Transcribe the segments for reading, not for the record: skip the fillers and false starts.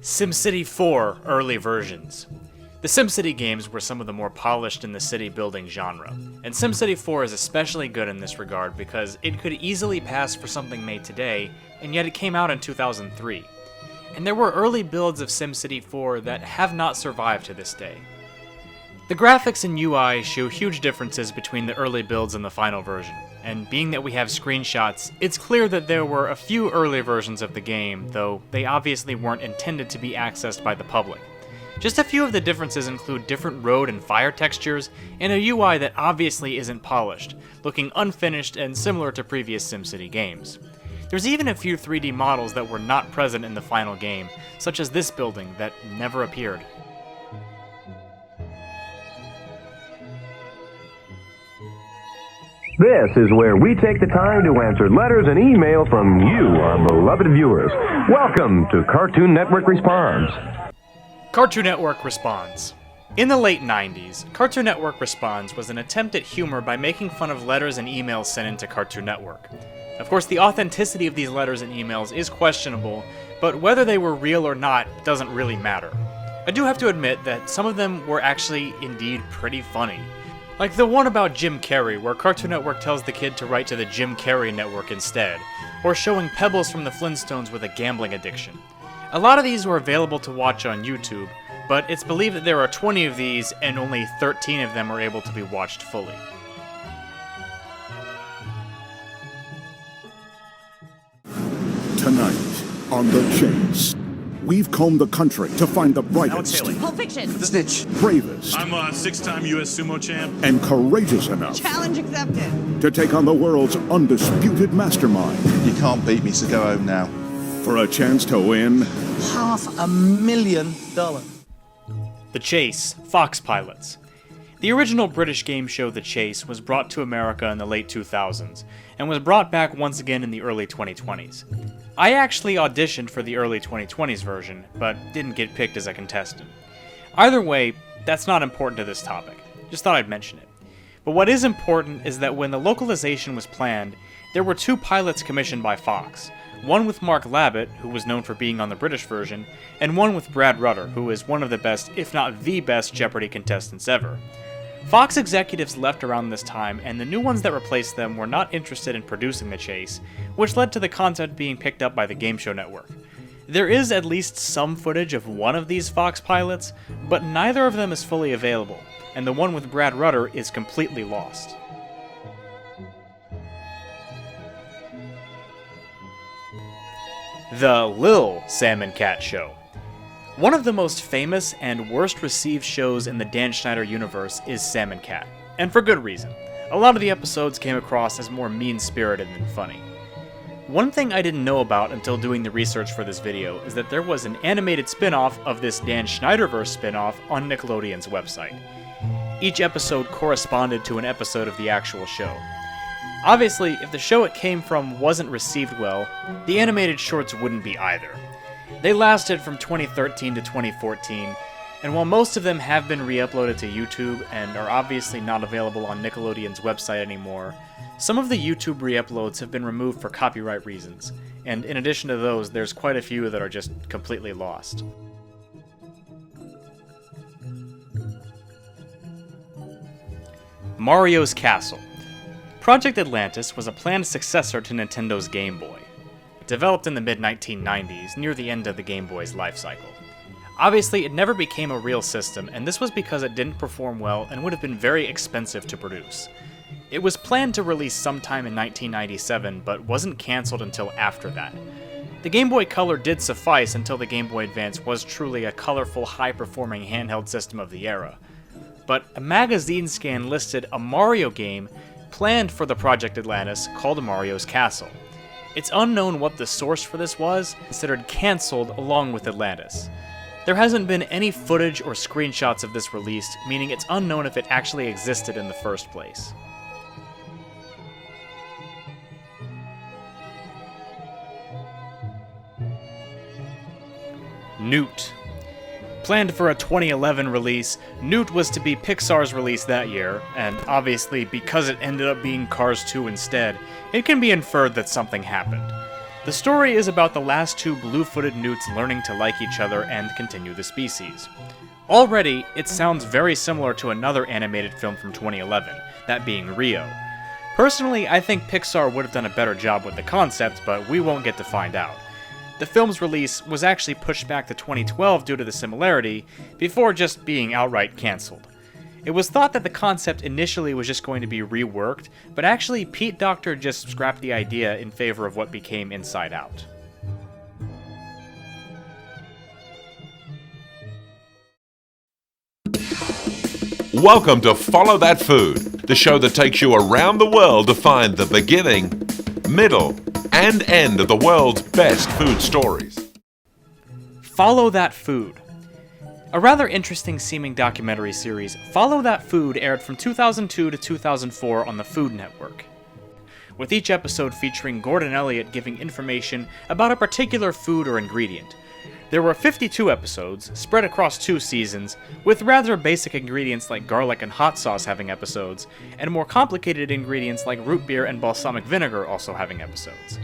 SimCity 4 early versions. The SimCity games were some of the more polished in the city building genre, and SimCity 4 is especially good in this regard because it could easily pass for something made today, and yet it came out in 2003. And there were early builds of SimCity 4 that have not survived to this day. The graphics and UI show huge differences between the early builds and the final version, and being that we have screenshots, it's clear that there were a few early versions of the game, though they obviously weren't intended to be accessed by the public. Just a few of the differences include different road and fire textures, and a UI that obviously isn't polished, looking unfinished and similar to previous SimCity games. There's even a few 3D models that were not present in the final game, such as this building that never appeared. This is where we take the time to answer letters and email from you, our beloved viewers. Welcome to Cartoon Network Responds. Cartoon Network Responds. In the late 90s, Cartoon Network Responds was an attempt at humor by making fun of letters and emails sent into Cartoon Network. Of course, the authenticity of these letters and emails is questionable, but whether they were real or not doesn't really matter. I do have to admit that some of them were actually indeed pretty funny. Like the one about Jim Carrey, where Cartoon Network tells the kid to write to the Jim Carrey Network instead, or showing Pebbles from the Flintstones with a gambling addiction. A lot of these were available to watch on YouTube, but it's believed that there are 20 of these and only 13 of them are able to be watched fully. Tonight, on The Chase, we've combed the country to find the Alex brightest, Haley. Pulp Fiction. The Snitch. bravest, I'm a six-time U.S. sumo champ. and courageous enough Challenge accepted. to take on the world's undisputed mastermind. You can't beat me, so go home now. For a chance to win, $500,000. The Chase, Fox Pilots. The original British game show The Chase was brought to America in the late 2000s, and was brought back once again in the early 2020s. I actually auditioned for the early 2020s version, but didn't get picked as a contestant. Either way, that's not important to this topic. Just thought I'd mention it. But what is important is that when the localization was planned, there were two pilots commissioned by Fox. One with Mark Labbett, who was known for being on the British version, and one with Brad Rutter, who is one of the best, if not the best, Jeopardy contestants ever. Fox executives left around this time, and the new ones that replaced them were not interested in producing The Chase, which led to the content being picked up by the Game Show Network. There is at least some footage of one of these Fox pilots, but neither of them is fully available, and the one with Brad Rutter is completely lost. The Lil Salmon Cat Show. One of the most famous and worst received shows in the Dan Schneider universe is Salmon Cat, and for good reason. A lot of the episodes came across as more mean-spirited than funny. One thing I didn't know about until doing the research for this video is that there was an animated spin-off of this Dan Schneiderverse spin-off on Nickelodeon's website. Each episode corresponded to an episode of the actual show. Obviously, if the show it came from wasn't received well, the animated shorts wouldn't be either. They lasted from 2013 to 2014, and while most of them have been re-uploaded to YouTube and are obviously not available on Nickelodeon's website anymore, some of the YouTube re-uploads have been removed for copyright reasons, and in addition to those, there's quite a few that are just completely lost. Mario's Castle. Project Atlantis was a planned successor to Nintendo's Game Boy. Developed in the mid-1990s, near the end of the Game Boy's life cycle. Obviously, it never became a real system, and this was because it didn't perform well and would have been very expensive to produce. It was planned to release sometime in 1997, but wasn't cancelled until after that. The Game Boy Color did suffice until the Game Boy Advance was truly a colorful, high-performing handheld system of the era. But a magazine scan listed a Mario game planned for the Project Atlantis called Mario's Castle. It's unknown what the source for this was, considered cancelled along with Atlantis. There hasn't been any footage or screenshots of this released, meaning it's unknown if it actually existed in the first place. Newt. Planned for a 2011 release, Newt was to be Pixar's release that year, and obviously because it ended up being Cars 2 instead, it can be inferred that something happened. The story is about the last two blue-footed newts learning to like each other and continue the species. Already, it sounds very similar to another animated film from 2011, that being Rio. Personally, I think Pixar would have done a better job with the concept, but we won't get to find out. The film's release was actually pushed back to 2012 due to the similarity, before just being outright cancelled. It was thought that the concept initially was just going to be reworked, but actually Pete Docter just scrapped the idea in favor of what became Inside Out. Welcome to Follow That Food, the show that takes you around the world to find the beginning, middle, and end of the world's best food stories. Follow That Food. A rather interesting seeming documentary series, Follow That Food aired from 2002 to 2004 on the Food Network, with each episode featuring Gordon Elliott giving information about a particular food or ingredient. There were 52 episodes, spread across 2 seasons, with rather basic ingredients like garlic and hot sauce having episodes, and more complicated ingredients like root beer and balsamic vinegar also having episodes.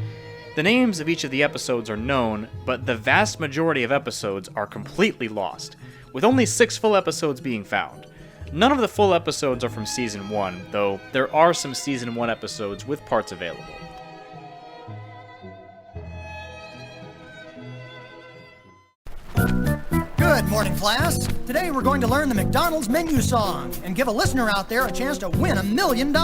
The names of each of the episodes are known, but the vast majority of episodes are completely lost, with only 6 full episodes being found. None of the full episodes are from Season 1, though there are some Season 1 episodes with parts available. Good morning, class. Today we're going to learn the McDonald's menu song and give a listener out there a chance to win $1 million.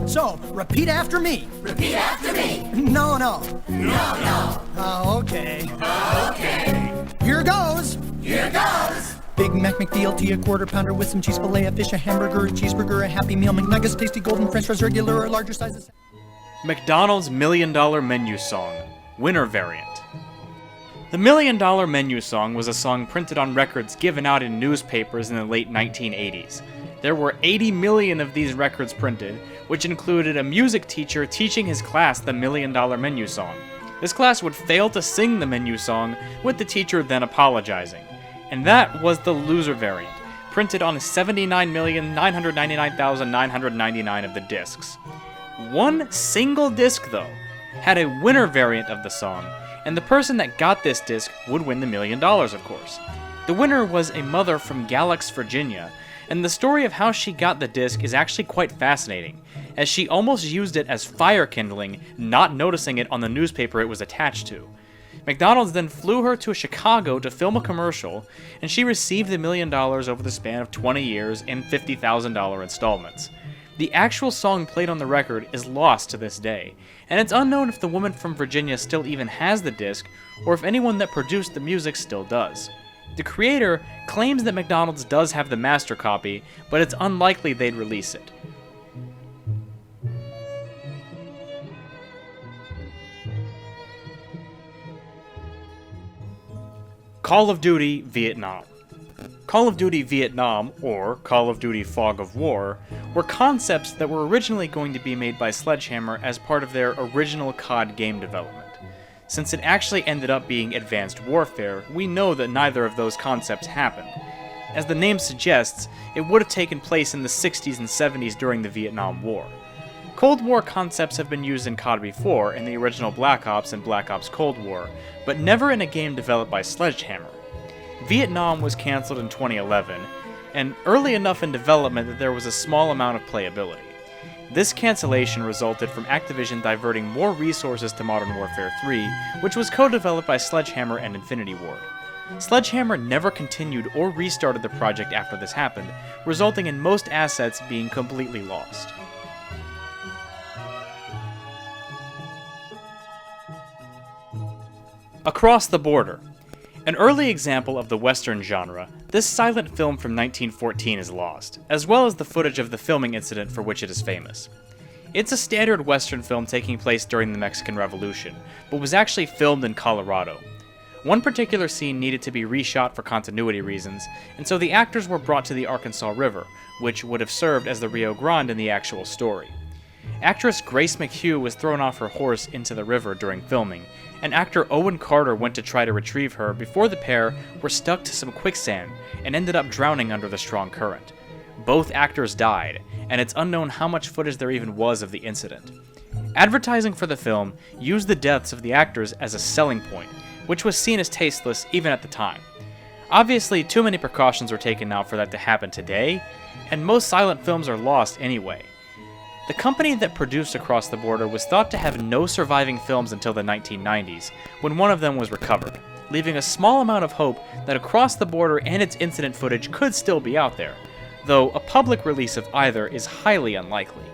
So, repeat after me. Repeat after me. No. No. Oh, okay. Okay. Here goes. Here goes. Big Mac, McDLT, a quarter pounder with some cheese filet, a fish, a hamburger, a cheeseburger, a Happy Meal, McNuggets, tasty golden french fries, regular or larger sizes. McDonald's $1 Million Menu Song, Winter Variant. The $1 Million Menu Song was a song printed on records given out in newspapers in the late 1980s. There were 80 million of these records printed, which included a music teacher teaching his class the $1 Million Menu Song. This class would fail to sing the menu song, with the teacher then apologizing. And that was the loser variant, printed on 79,999,999 of the discs. One single disc, though, had a winner variant of the song, and the person that got this disc would win the $1 million, of course. The winner was a mother from Galax, Virginia, and the story of how she got the disc is actually quite fascinating, as she almost used it as fire kindling, not noticing it on the newspaper it was attached to. McDonald's then flew her to Chicago to film a commercial, and she received the $1 million over the span of 20 years in $50,000 installments. The actual song played on the record is lost to this day, and it's unknown if the woman from Virginia still even has the disc, or if anyone that produced the music still does. The creator claims that McDonald's does have the master copy, but it's unlikely they'd release it. Call of Duty Vietnam. Call of Duty Vietnam, or Call of Duty Fog of War, were concepts that were originally going to be made by Sledgehammer as part of their original COD game development. Since it actually ended up being Advanced Warfare, we know that neither of those concepts happened. As the name suggests, it would have taken place in the 60s and 70s during the Vietnam War. Cold War concepts have been used in COD before, in the original Black Ops and Black Ops Cold War, but never in a game developed by Sledgehammer. Vietnam was cancelled in 2011, and early enough in development that there was a small amount of playability. This cancellation resulted from Activision diverting more resources to Modern Warfare 3, which was co-developed by Sledgehammer and Infinity Ward. Sledgehammer never continued or restarted the project after this happened, resulting in most assets being completely lost. Across the Border. An early example of the Western genre, this silent film from 1914 is lost, as well as the footage of the filming incident for which it is famous. It's a standard Western film taking place during the Mexican Revolution, but was actually filmed in Colorado. One particular scene needed to be reshot for continuity reasons, and so the actors were brought to the Arkansas River, which would have served as the Rio Grande in the actual story. Actress Grace McHugh was thrown off her horse into the river during filming, and actor Owen Carter went to try to retrieve her before the pair were stuck to some quicksand and ended up drowning under the strong current. Both actors died, and it's unknown how much footage there even was of the incident. Advertising for the film used the deaths of the actors as a selling point, which was seen as tasteless even at the time. Obviously, too many precautions were taken now for that to happen today, and most silent films are lost anyway. The company that produced Across the Border was thought to have no surviving films until the 1990s, when one of them was recovered, leaving a small amount of hope that Across the Border and its incident footage could still be out there, though a public release of either is highly unlikely.